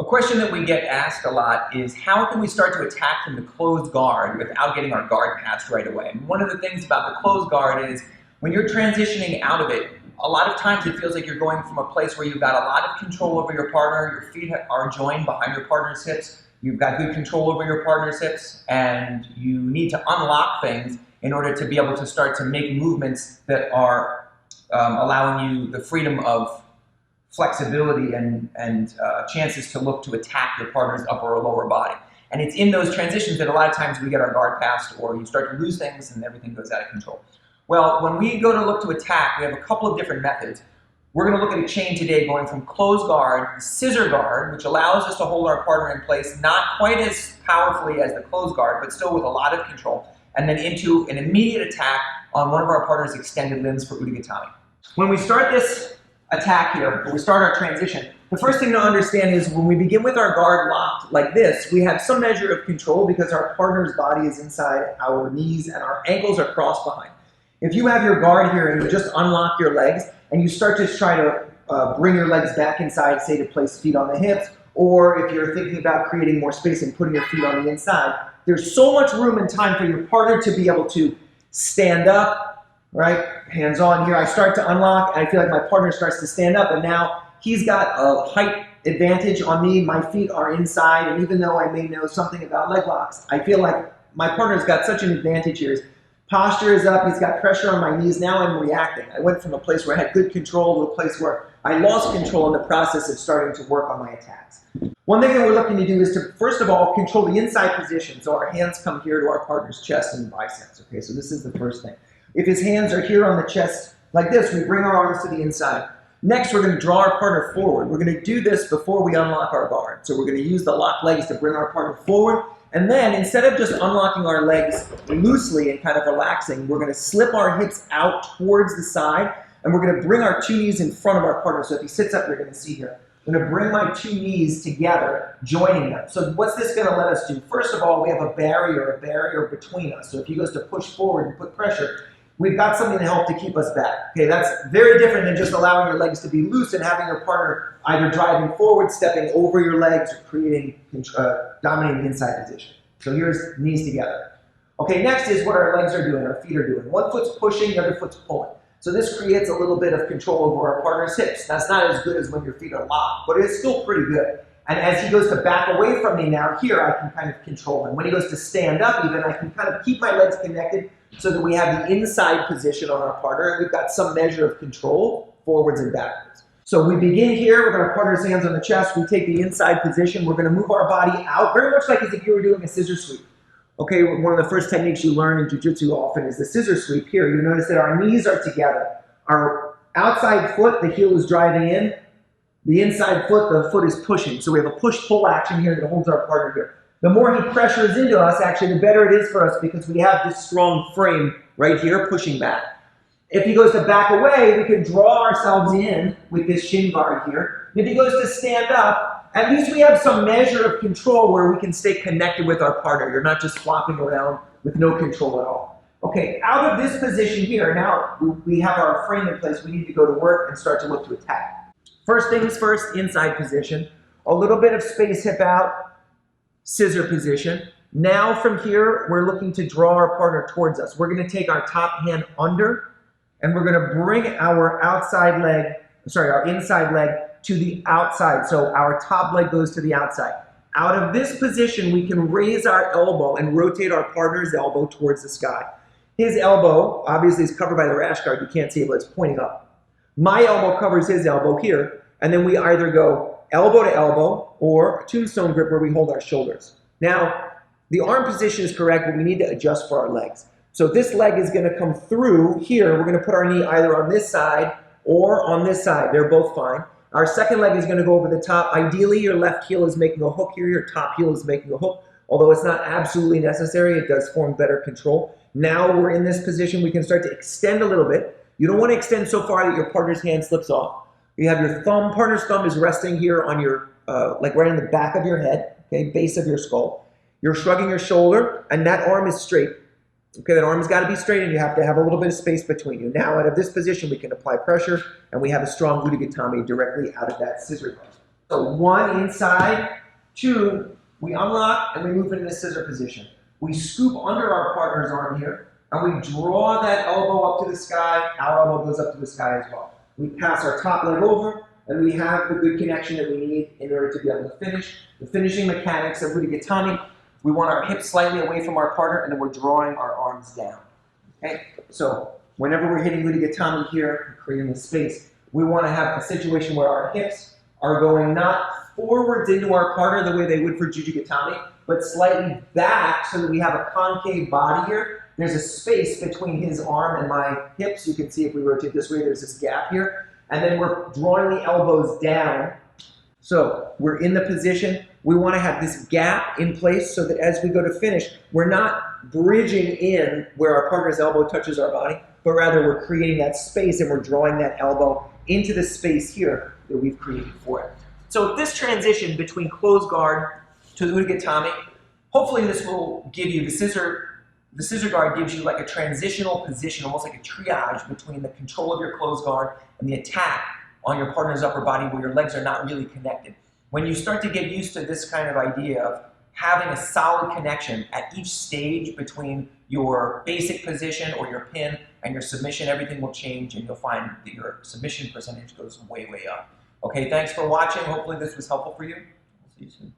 question that we get asked a lot is how can we start to attack from the closed guard without getting our guard passed right away? And one of the things about the closed guard is when you're transitioning out of it, a lot of times it feels like you're going from a place where you've got a lot of control over your partner, your feet are joined behind your partner's hips, you've got good control over your partner's hips, and you need to unlock things in order to be able to start to make movements that are allowing you the freedom of flexibility and chances to look to attack your partner's upper or lower body. And it's in those transitions that a lot of times we get our guard passed or you start to lose things and everything goes out of control. Well, when we go to look to attack, we have a couple of different methods. We're going to look at a chain today going from closed guard, scissor guard, which allows us to hold our partner in place not quite as powerfully as the closed guard, but still with a lot of control, and then into an immediate attack on one of our partner's extended limbs for udigatami. When we start this attack here, when we start our transition, the first thing to understand is when we begin with our guard locked like this, we have some measure of control because our partner's body is inside our knees and our ankles are crossed behind. If you have your guard here and you just unlock your legs and you start to try to bring your legs back inside, say to place feet on the hips, or if you're thinking about creating more space and putting your feet on the inside, there's so much room and time for your partner to be able to stand up, right? Hands on here. I start to unlock and I feel like my partner starts to stand up and now he's got a height advantage on me. My feet are inside, and even though I may know something about leg locks, I feel like my partner's got such an advantage here. His posture is up, he's got pressure on my knees. Now I'm reacting. I went from a place where I had good control to a place where I lost control in the process of starting to work on my attacks. One thing that we're looking to do is to, first of all, control the inside position. So our hands come here to our partner's chest and biceps. Okay, so this is the first thing. If his hands are here on the chest like this, we bring our arms to the inside. Next, we're going to draw our partner forward. We're going to do this before we unlock our guard. So we're going to use the locked legs to bring our partner forward. And then, instead of just unlocking our legs loosely and kind of relaxing, we're going to slip our hips out towards the side, and we're going to bring our two knees in front of our partner. So if he sits up, you're going to see here. I'm going to bring my two knees together, joining them. So what's this going to let us do? First of all, we have a barrier between us. So if he goes to push forward and put pressure, we've got something to help to keep us back. Okay, that's very different than just allowing your legs to be loose and having your partner either driving forward, stepping over your legs, or creating dominating inside position. So here's knees together. Okay, next is what our legs are doing, our feet are doing. One foot's pushing, the other foot's pulling. So this creates a little bit of control over our partner's hips. That's not as good as when your feet are locked, but it's still pretty good. And as he goes to back away from me now, here I can kind of control him. When he goes to stand up even, I can kind of keep my legs connected so that we have the inside position on our partner, and we've got some measure of control forwards and backwards. So we begin here with our partner's hands on the chest. We take the inside position. We're going to move our body out, very much like as if you were doing a scissor sweep. Okay, one of the first techniques you learn in Jiu-Jitsu often is the scissor sweep. Here, you notice that our knees are together. Our outside foot, the heel is driving in. The inside foot, the foot is pushing. So we have a push-pull action here that holds our partner here. The more he pressures into us, actually, the better it is for us because we have this strong frame right here pushing back. If he goes to back away, we can draw ourselves in with this shin guard here. And if he goes to stand up, at least we have some measure of control where we can stay connected with our partner. You're not just flopping around with no control at all. Okay, out of this position here, now we have our frame in place. We need to go to work and start to look to attack. First things first, inside position. A little bit of space hip out, scissor position. Now from here, we're looking to draw our partner towards us. We're going to take our top hand under, and we're going to bring our outside leg, our inside leg to the outside. So our top leg goes to the outside. Out of this position, we can raise our elbow and rotate our partner's elbow towards the sky. His elbow, obviously, is covered by the rash guard. You can't see it, but it's pointing up. My elbow covers his elbow here, and then we either go elbow to elbow or tombstone grip where we hold our shoulders. Now, the arm position is correct, but we need to adjust for our legs. So this leg is going to come through here. We're going to put our knee either on this side or on this side. They're both fine. Our second leg is going to go over the top. Ideally, your left heel is making a hook here. Your top heel is making a hook. Although it's not absolutely necessary, it does form better control. Now we're in this position. We can start to extend a little bit. You don't want to extend so far that your partner's hand slips off. You have your thumb, partner's thumb is resting here on your, like right in the back of your head, okay, base of your skull. You're shrugging your shoulder, and that arm is straight. Okay, that arm's got to be straight, and you have to have a little bit of space between you. Now, out of this position, we can apply pressure, and we have a strong udigatami directly out of that scissor guard. So one inside, 2, we unlock and we move into the scissor position. We scoop under our partner's arm here, and we draw that elbow up to the sky. Our elbow goes up to the sky as well. We pass our top leg over, and we have the good connection that we need in order to be able to finish. The finishing mechanics of Udigatami, we want our hips slightly away from our partner, and then we're drawing our arms down. Okay? So whenever we're hitting Udigatami here, creating the space, we want to have a situation where our hips are going not forwards into our partner the way they would for Jiu-Jitsu, but slightly back so that we have a concave body here. There's a space between his arm and my hips. You can see if we rotate this way, there's this gap here. And then we're drawing the elbows down. So we're in the position. We want to have this gap in place so that as we go to finish, we're not bridging in where our partner's elbow touches our body, but rather we're creating that space and we're drawing that elbow into the space here that we've created for it. So this transition between closed guard to Udigatami, hopefully this will give you, the scissor guard gives you like a transitional position, almost like a triage between the control of your closed guard and the attack on your partner's upper body where your legs are not really connected. When you start to get used to this kind of idea of having a solid connection at each stage between your basic position or your pin and your submission, everything will change and you'll find that your submission percentage goes way, way up. Okay, thanks for watching. Hopefully this was helpful for you. See you soon.